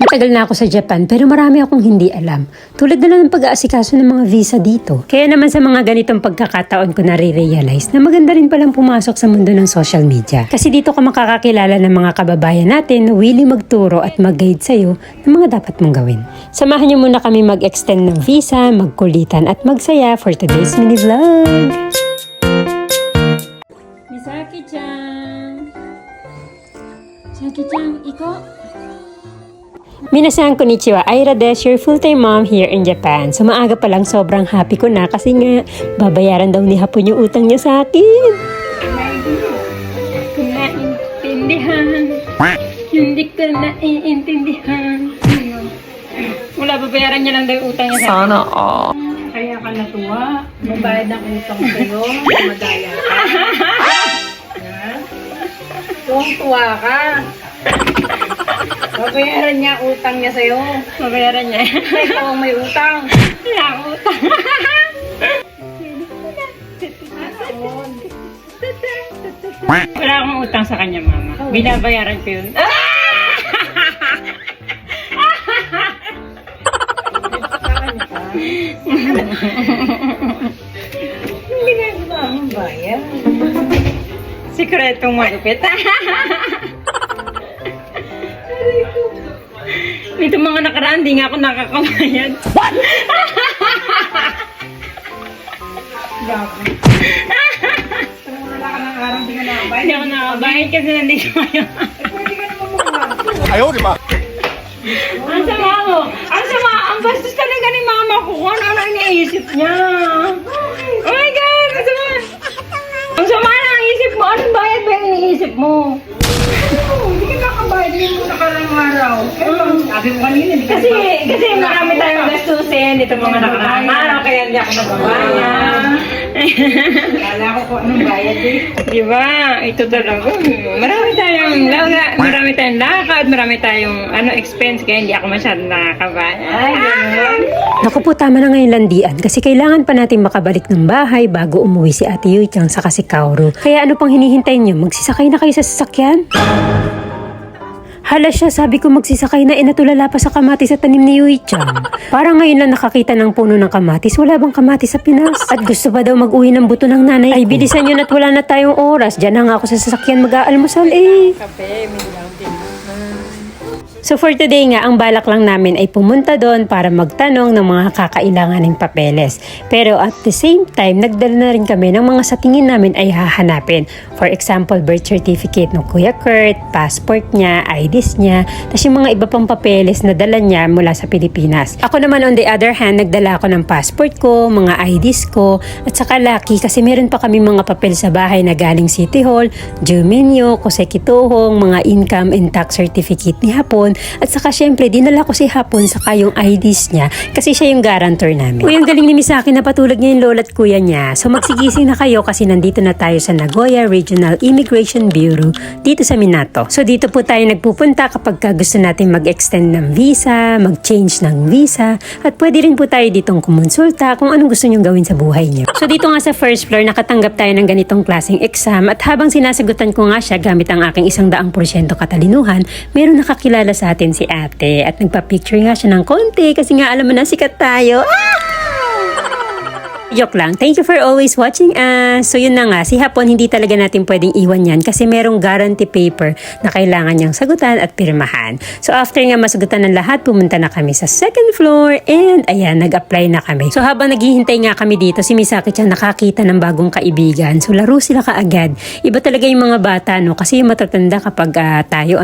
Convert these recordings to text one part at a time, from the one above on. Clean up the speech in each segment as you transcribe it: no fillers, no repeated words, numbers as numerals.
Matagal na ako sa Japan pero marami akong hindi alam. Tulad na lang ng pag-aasikaso ng mga visa dito. Kaya naman sa mga ganitong pagkakataon ko nare-realize na maganda rin palang pumasok sa mundo ng social media. Kasi dito ka makakakilala ng mga kababayan natin na willing magturo at mag-guide sa'yo ng mga dapat mong gawin. Samahan niyo muna kami mag-extend ng visa, magkulitan at magsaya for today's mini vlog. Misaki-chan! Misaki-chan, iko? Minasan konnichiwa, Aira des, your full-time mom here in Japan. So maaga pa lang sobrang happy ko na kasi nga babayaran daw ni Hapon yung utang niya sa akin. Naiintindihan. Hindi ko naiintindihan. Wala, babayaran niya lang daw yung utang niya sa akin. Sana all. Kaya ka natuwa, mabayad ng utang sa'yo, madaya ka. Tuwang-tuwa ka. Babayaran niya utang niya sa'yo. Babayaran niya. Ikaw ang may utang. Wala akong utang. Wala akong utang sa kanya, mama. Binabayaran ko yun. Hindi na ba ang bayad? Sikretong malupit. Ito mga nakaraan, di nga ako nakakabayad. What? Gabi. Wala ka ng araw, di ka nakabayad. Hindi ako nakakabayad kasi nandito kayo. Pwede ka naman mga. Ayaw, di ba? Ang sama mo! Ang sama! Ang bastos talaga ni mama ko kung ano iniisip niya. Oh my God! Ang sama! Ang sama na ang isip mo! Anong bayad ba yung iniisip mo? Hindi ka nakabayad, hindi mo nakarang araw. Sabi mo kanina, hindi ka Kasi marami tayong gastusin dito mga nakaraang araw, kaya hindi ako nagbabayad. Kala ko kung anong bayad eh. Diba? Ito talaga. Marami tayong lakad, marami tayong expense, kaya hindi ako masyadong nakakabayad. Ay, gano'n. Naku po, tama na ngayon landian kasi kailangan pa natin makabalik ng bahay bago umuwi si Ate Yuichang saka si Kaoru. Kaya ano pang hinihintay niyo? Magsisakay na kayo sa sasakyan? Hala siya, sabi ko magsisakay na natulala pa sa kamatis sa tanim ni Yuichang. Parang ngayon lang nakakita ng puno ng kamatis. Wala bang kamatis sa Pinas? At gusto pa daw mag-uwi ng buto ng nanay ko. Ay, bilisan nyo na't wala na tayong oras. Diyan na nga ako sa sasakyan mag-aalmusal eh. Kape, may lang din. So for today nga, ang balak lang namin ay pumunta doon para magtanong ng mga kakailangan ng papeles. Pero at the same time, nagdala na rin kami ng mga sa tingin namin ay hahanapin. For example, birth certificate ng Kuya Kurt, passport niya, IDs niya, tapos yung mga iba pang papeles na dala niya mula sa Pilipinas. Ako naman on the other hand, nagdala ako ng passport ko, mga IDs ko, at saka lucky kasi meron pa kami mga papel sa bahay na galing City Hall, Juminyo, Kosekitohong, mga income and tax certificate ni Hapon. At saka syempre, dinala ko si Hapon saka yung IDs niya kasi siya yung guarantor namin. Uy, ang galing ni Misaki na patulog niya yung lola at kuya niya. So magsigising na kayo kasi nandito na tayo sa Nagoya Regional Immigration Bureau dito sa Minato. So dito po tayo nagpupunta kapag gusto natin mag-extend ng visa, mag-change ng visa, at pwede rin po tayo ditong kumonsulta kung anong gusto nyong gawin sa buhay niyo. So dito nga sa first floor, nakatanggap tayo ng ganitong klaseng exam at habang sinasagutan ko nga siya gamit ang aking 100% katalinuhan, meron nakakilala sa atin si ate at nagpa-picture nga siya ng konti kasi nga alam mo na sikat tayo. Joke lang. Thank you for always watching us. So yun na nga, si Hapon hindi talaga natin pwedeng iwan yan kasi merong guarantee paper na kailangan niyang sagutan at pirmahan. So after nga masagutan ng lahat, pumunta na kami sa second floor and ayan, nag-apply na kami. So habang naghihintay nga kami dito, si Misaki-chan nakakita ng bagong kaibigan. So laro sila kaagad. Iba talaga yung mga bata, no? Kasi yung matatanda kapag tayo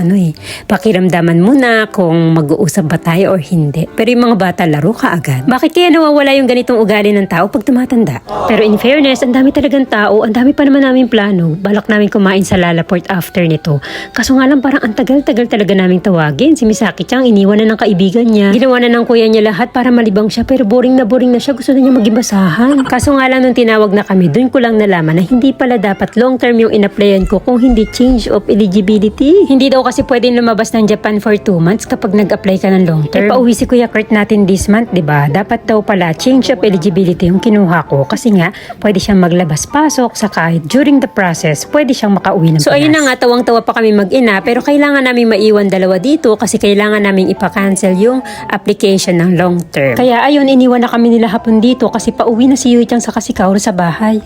pakiramdaman muna kung mag-uusap ba tayo or hindi. Pero yung mga bata, laro kaagad. Bakit kaya nawawala yung ganitong ugali ng tao pag tumatanda? Pero in fairness, ang dami talagang tao, ang dami pa naman namin plano. Balak namin kumain sa Lalaport after nito. Kaso nga lang parang ang tagal-tagal talaga naming tawagin. Si Misaki-chan, iniwan na ng kaibigan niya. Ginawa na ng kuya niya lahat para malibang siya pero boring na siya. Gusto na niya maging basahan. Kaso nga lang nung tinawag na kami, dun ko lang nalaman na hindi pala dapat long term yung in-applyan ko kung hindi change of eligibility. Hindi daw kasi pwedeng lumabas ng Japan for 2 months kapag nag-apply ka ng long term. Pauwi si Kuya Kurt natin this month, diba? Dapat daw pala change of eligibility yung kinuha kinuha ko kasi nga pwede siyang maglabas-pasok sa kahit during the process pwede siyang makauwi ng Pinas. So ayun na nga, tawang-tawa pa kami mag-ina pero kailangan namin maiwan dalawa dito kasi kailangan namin ipa-cancel yung application ng long term. Kaya ayun, iniwan na kami nila hapon dito kasi pauwi na si Yuichang sa Kasikauro sa bahay.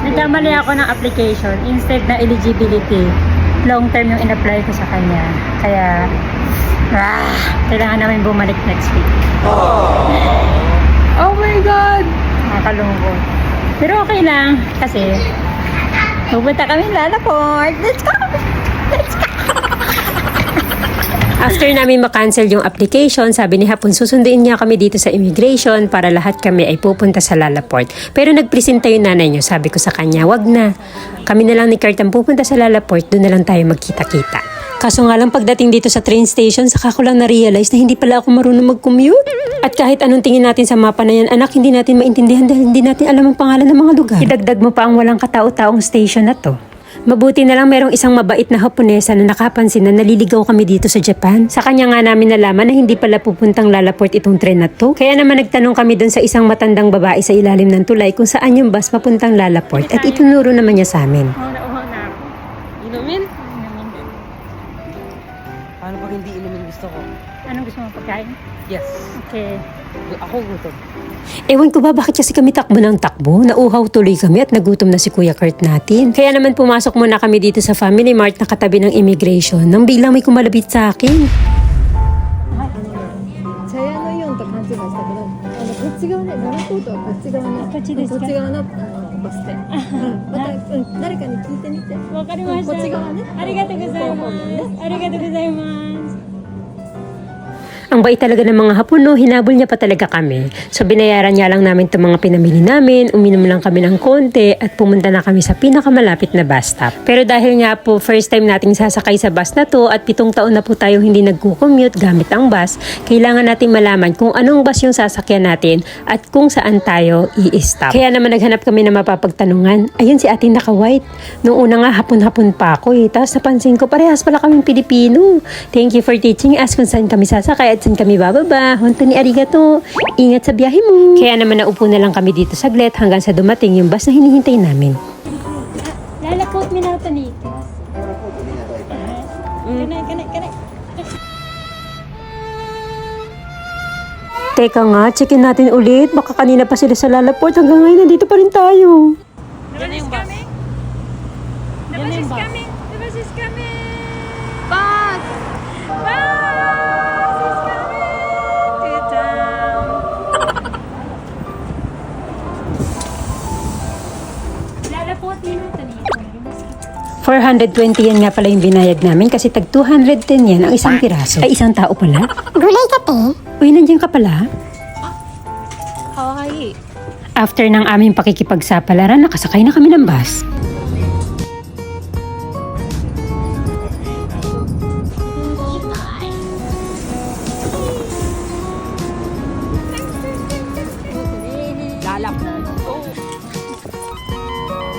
Nagkamali ako ng application instead na eligibility. Long term yung in-apply ko sa kanya. Kaya kailangan namin bumalik next week. Oh my God! Nakakalungkot. Pero okay lang kasi pupunta kami Lalaport. Let's go! Let's go! After namin makancel yung application, sabi ni Hapon susunduin niya kami dito sa immigration para lahat kami ay pupunta sa Lalaport. Pero nagpresenta yung nanay niyo. Sabi ko sa kanya, wag na. Kami na lang ni Kurt ang pupunta sa Lalaport, doon na lang tayo magkita-kita. Kaso nga lang pagdating dito sa train station, saka ko lang na-realize na hindi pala ako marunong mag-commute. At kahit anong tingin natin sa mapa na yan, anak, hindi natin maintindihan dahil hindi natin alam ang pangalan ng mga lugar. Idagdag mo pa ang walang katao-taong station na to. Mabuti na lang merong isang mabait na Haponesa na nakapansin na naliligaw kami dito sa Japan. Sa kanya nga namin nalaman na hindi pala pupuntang Lalaport itong tren na to. Kaya naman nagtanong kami dun sa isang matandang babae sa ilalim ng tulay kung saan yung bus papuntang Lalaport at itunuro naman niya sa amin. Inumin? Paano pag hindi inumin gusto ko? Anong gusto mo pagkain? Yes. Okay. Ako gutom. Ewan ko ba bakit kasi kami takbo ng takbo? Nauhaw tuloy kami at nagutom na si Kuya Kurt natin. Kaya naman pumasok muna kami dito sa Family Mart na katabi ng immigration nang biglang may kumalapit sa akin. 茶屋のイオンと勘違いしたけど、こっち側ね、ララポートはこっち側ね、こっちですかこっち側のバス停。また、誰かに聞いてみて。わかりました。こっち側ね。ありがとうございます。ありがとうございます。 Ang bait talaga ng mga Hapon, no? Hinabol niya pa talaga kami. So binayaran niya lang namin itong mga pinamili namin, uminom lang kami ng konti at pumunta na kami sa pinakamalapit na bus stop. Pero dahil nga po first time nating sasakay sa bus na to at 7 taon na po tayong hindi nagko-commute gamit ang bus, kailangan nating malaman kung anong bus yung sasakyan natin at kung saan tayo i-stop. Kaya naman naghanap kami na mapapagtanungan. Ayun si ating naka-white. Noong una nga hapon-hapon pa ako eh. Tapos napansin ko parehas pala kaming Pilipino. Thank you for teaching us kung saan kami sasakay at saan kami bababa. Honto ni arigato. Ingat sa biyahe mo. Kaya naman naupo na lang kami dito saglit hanggang sa dumating yung bus na hinihintay namin. Lalaport minato nito. Kanay. Teka nga, checkin natin ulit. Baka kanina pa sila sa Lalaport. Hanggang ngayon nandito pa rin tayo. Yan yung bus. The bus is coming. The bus is coming. Bus! Bus is coming to town. Lalaport minato nito. 420 yan nga pala yung binayad namin kasi tag 210 yan ang isang piraso. Ay, isang tao pala? Gulay ka te? Uy, nandiyan ka pala? Kawaii. After ng aming pakikipagsapalaran, nakasakay na kami ng bus. Lalap.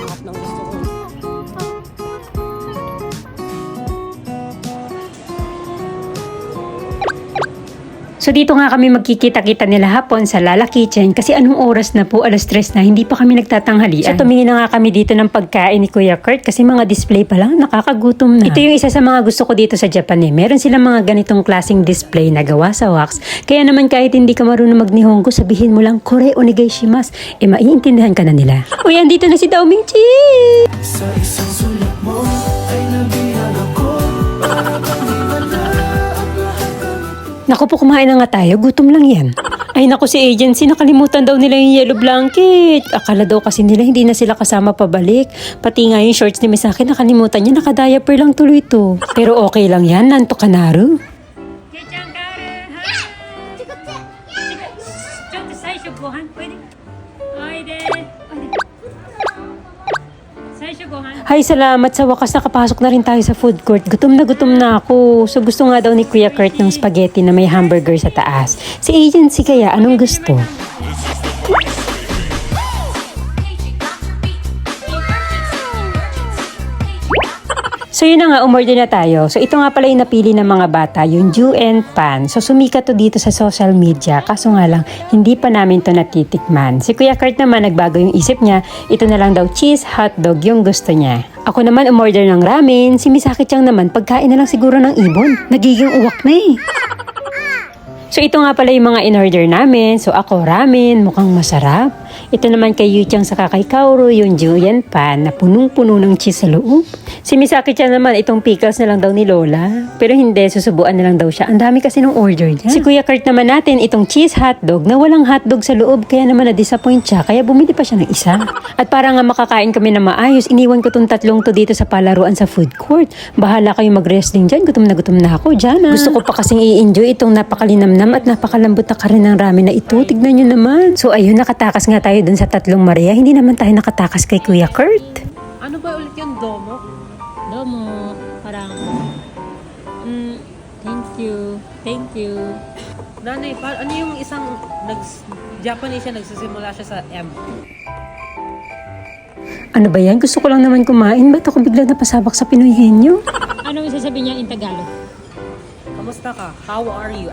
Lahat ng gusto ko. So dito nga kami magkikita-kita nila hapon sa Lala Kitchen kasi anong oras na po, 3:00 na, hindi pa kami nagtatanghalian. So tumingin na nga kami dito ng pagkain ni Kuya Kurt kasi mga display pa lang, nakakagutom na. Ito yung isa sa mga gusto ko dito sa Japan eh. Meron silang mga ganitong klaseng display na gawa sa wax. Kaya naman kahit hindi ka marunong mag-Nihongo, sabihin mo lang, Kore onegai shimasu. Eh maiintindihan ka na nila. Uy, andito na si Daoming Chi! Sa isang sulat mo ay nabihag ako para bang himala ang lahat ng Naku po, kumain na nga tayo. Gutom lang yan. Ay naku, si agency, nakalimutan daw nila yung yellow blanket. Akala daw kasi nila hindi na sila kasama pabalik. Pati nga yung shorts ni Misaki, nakalimutan niya. Naka-diaper lang tuloy to. Pero okay lang yan, Nanto Kanaru. ちょっと最初ご飯おいでおいで最初ご飯 Hay, salamat. Sa wakas nakapasok na rin tayo sa food court. Gutom na ako. So gusto nga daw ni Kuya Kurt ng spaghetti na may hamburger sa taas. Si agency kaya, anong gusto? So yun na nga, umorder na tayo. So ito nga pala yung napili ng mga bata, yung Juan Pan. So sumikat to dito sa social media, kaso nga lang, hindi pa namin to natitikman. Si Kuya Kurt naman, nagbago yung isip niya, ito na lang daw cheese hotdog yung gusto niya. Ako naman umorder ng ramen, si Misaki Chang naman, pagkain na lang siguro ng ibon. Nagiging uwak na eh. So ito nga pala yung mga in-order namin. So ako ramen, mukhang masarap. Ito naman kay Yuchang saka kay Kaoru yung Juan Pan na punong-puno ng cheese sa loob. Si Misaki Chan naman itong pickles na lang daw ni Lola. Pero hindi, susubuan na lang daw siya. Ang dami kasi nung order niya. Si Kuya Kurt naman natin itong cheese hotdog na walang hotdog sa loob. Kaya naman na-disappoint siya. Kaya bumili pa siya ng isa. At para nga makakain kami na maayos, iniwan ko tong tatlong to dito sa palaruan sa food court. Bahala kayo mag-wrestling dyan. Gutom na ako dyan. Gusto ko pa kasing i-enjoy itong napakalinamnam at napakalambot na karin ng ramen na ito. Tignan nyo naman. So ayun, nakatakas nga tayo dun sa tatlong Maria. Hindi naman tayo nakatakas kay Kuya Kurt. Ano ba ulit yung domo? Domo, parang, thank you. Nanay, ano yung isang Japanese siya, nagsisimula siya sa M? Ano ba yan? Gusto ko lang naman kumain. Ba't ako bigla napasabak sa Pinoy henyo? Anong sasabihin niya in Tagalog? Kamusta ka? How are you?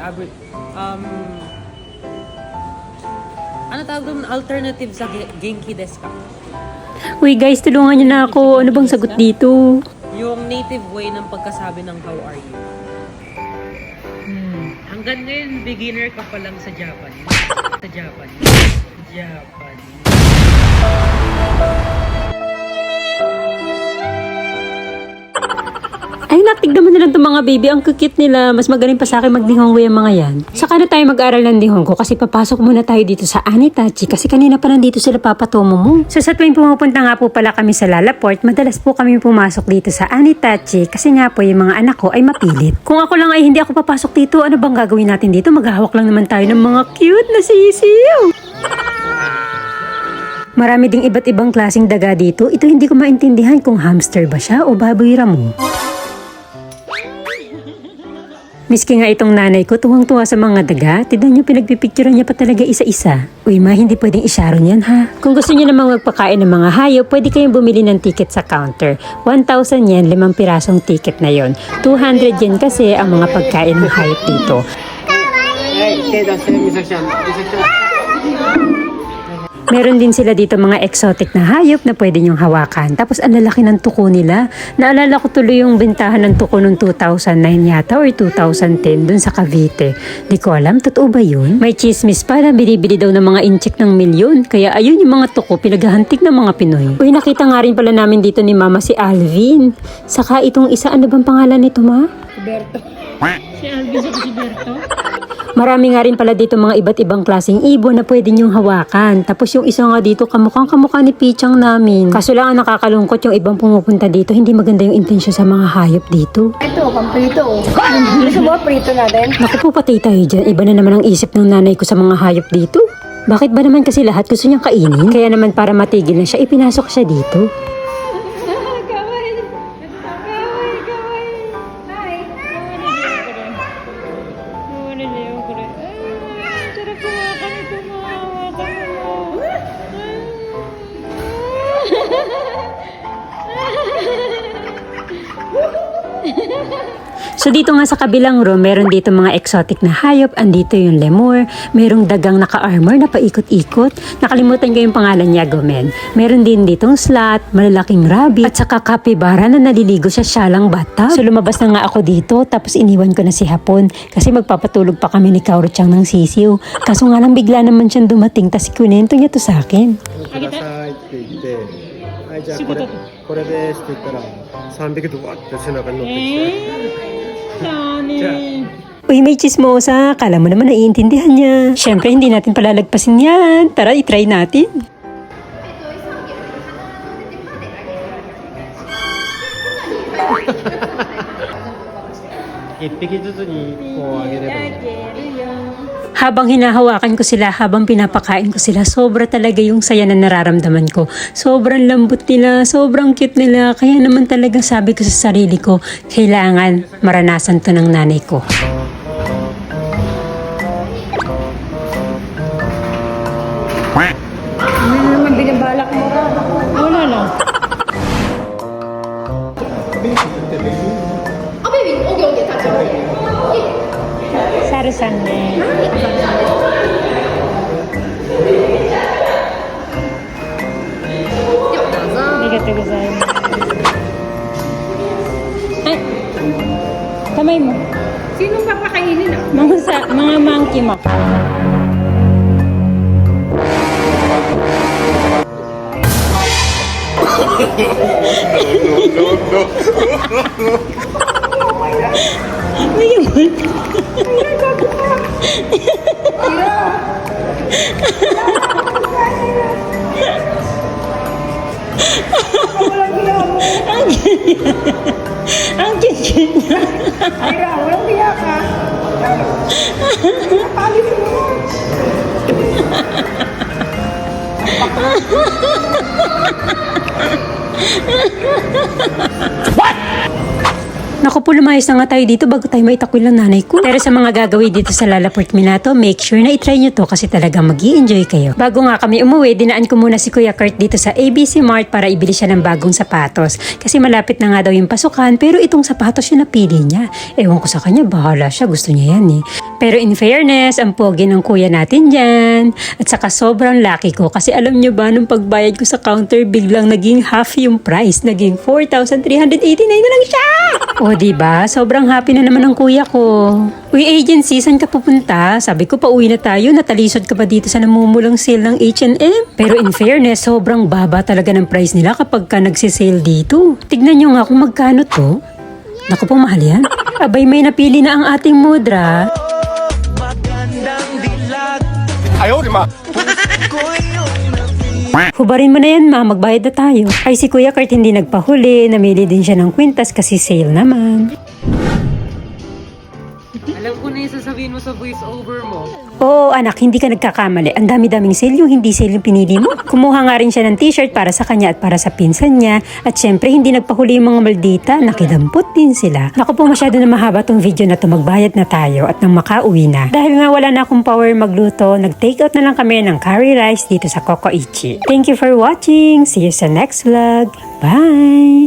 Ano tawag doon? Alternative sa Genki desu ka? Uy guys, tulungan niyo na ako. Ano bang sagot dito? Yung native way ng pagkasabi ng how are you. Hanggang ngayon, beginner ka pa lang sa Japan. Japan. Ay, natignan mo na lang itong mga baby. Ang cute nila. Mas magaling pa sa akin mag-Nihongo yung mga yan. Saka na tayo mag-aral ng Nihongo kasi papasok muna tayo dito sa Anitachi kasi kanina pa nandito sila papatomo mo. So sa tuwing pumupunta nga po pala kami sa Lalaport, madalas po kami pumasok dito sa Anitachi kasi nga po yung mga anak ko ay mapilit. Kung ako lang ay hindi ako papasok dito, ano bang gagawin natin dito? Maghahawak lang naman tayo ng mga cute na sisiw. Marami ding iba't ibang klaseng daga dito. Ito hindi ko maintindihan kung hamster ba siya o baboy ramo. Miski nga itong nanay ko, tuwang-tuwa sa mga daga. Tignan niyo, pinagpipicturean niya pa talaga isa-isa. Uy ma, hindi pwedeng isharon yan ha. Kung gusto niyo namang magpakain ng mga hayop, pwede kayong bumili ng ticket sa counter. 1,000 yen, 5 pirasong ticket na yon. 200 yen kasi ang mga pagkain ng hayop dito. Meron din sila dito mga exotic na hayop na pwede nyong hawakan. Tapos ang lalaki ng tuko nila. Naalala ko tuloy yung bentahan ng tuko noong 2009 yata or 2010 dun sa Cavite. Di ko alam, totoo ba yun? May chismis pa na binibili daw ng mga incheck ng milyon. Kaya ayun yung mga tuko, pinaghahantik ng mga Pinoy. Uy, nakita nga rin pala namin dito ni Mama si Alvin. Saka itong isa, ano bang pangalan nito ma? Si Alvin sa si Berto? Marami nga rin pala dito mga iba't ibang klaseng ibon na pwede nyong hawakan. Tapos yung isa nga dito, kamukhang-kamukha ni Pichang namin. Kaso lang ang nakakalungkot yung ibang pumupunta dito, hindi maganda yung intensyon sa mga hayop dito. Ito, pamprito oh. Gusto mo prito natin? Naku po, patay tayo dyan. Iba na naman ang isip ng nanay ko sa mga hayop dito. Bakit ba naman kasi lahat gusto niyang kainin? Kaya naman para matigil na siya, ipinasok siya dito. So dito nga sa kabilang room, meron dito mga exotic na hayop. Andito yung lemur, merong dagang naka-armor na paikot-ikot. Nakalimutan ko yung pangalan niya, Gomen. Meron din ditong sloth, malalaking rabbit, at saka capybara na naliligo sa syalang bathtub. So lumabas na nga ako dito, tapos iniwan ko na si Hapon kasi magpapatulog pa kami ni Kaoru-chan ng sisiw. Kaso nga lang bigla naman siyang dumating, tas kunento niya to sa akin. くださいって言って、はい、じゃあこれですって言ったら、3匹ドワッて背中に乗ってきて、じゃあ Uy, may chismosa. Kala mo naman naiintindihan niya. Siyempre, hindi natin palalagpasin yan. Tara, itry natin. 1匹ずつにこうあげればいい。 Habang hinahawakan ko sila, habang pinapakain ko sila, sobra talaga yung saya na nararamdaman ko. Sobrang lambot nila, sobrang cute nila. Kaya naman talaga sabi ko sa sarili ko, kailangan maranasan to ng nanay ko. Ano naman binabalak mo ra? Wala lang. ざるさんね。ありがとうございます。Ay, kamay mo. Sino papakainin ah? Mga monkey mo. Ang cute niya. Ira, walang biya ka. Alis mo. Naku po, lumayas na nga tayo dito bago tayo maitakwil ng nanay ko. Pero sa mga gagawin dito sa Lalaport Minato, make sure na itry nyo to kasi talaga mag-i-enjoy kayo. Bago nga kami umuwi, dinaan ko muna si Kuya Kurt dito sa ABC Mart para ibili siya ng bagong sapatos. Kasi malapit na nga daw yung pasukan, pero itong sapatos yung napili niya. Ewan ko sa kanya, bahala siya, gusto niya yan eh. Pero in fairness, ang pogi ng kuya natin dyan. At saka sobrang lucky ko kasi alam nyo ba, nung pagbayad ko sa counter, biglang naging half yung price. Naging 4,389 na lang siya! O diba? Sobrang happy na naman ang kuya ko. Uy, agency, saan ka pupunta? Sabi ko, pauwi na tayo. Natalisod ka pa dito sa namumulang sale ng H&M. Pero in fairness, sobrang baba talaga ng price nila kapag ka nagsisale dito. Tignan nyo nga kung magkano to. Naku po, mahal yan. Abay, may napili na ang ating mudra. Hubarin mo na yan, ma. Magbayad na tayo. Ay, si Kuya Kurt hindi nagpahuli. Namili din siya ng kwintas kasi sale naman. Alam ko na yung sasabihin mo sa voice over mo. Oo, anak, hindi ka nagkakamali. Ang dami-daming sale yung hindi sale yung pinili mo. Kumuha nga rin siya ng t-shirt para sa kanya at para sa pinsan niya. At syempre, hindi nagpahuli yung mga maldita. Nakidampot din sila. Naku po, masyado na mahaba tong video na to. Magbayad na tayo at nang makauwi na. Dahil nga wala na akong power magluto, nag-take out na lang kami ng curry rice dito sa Coco Ichi. Thank you for watching. See you sa next vlog. Bye!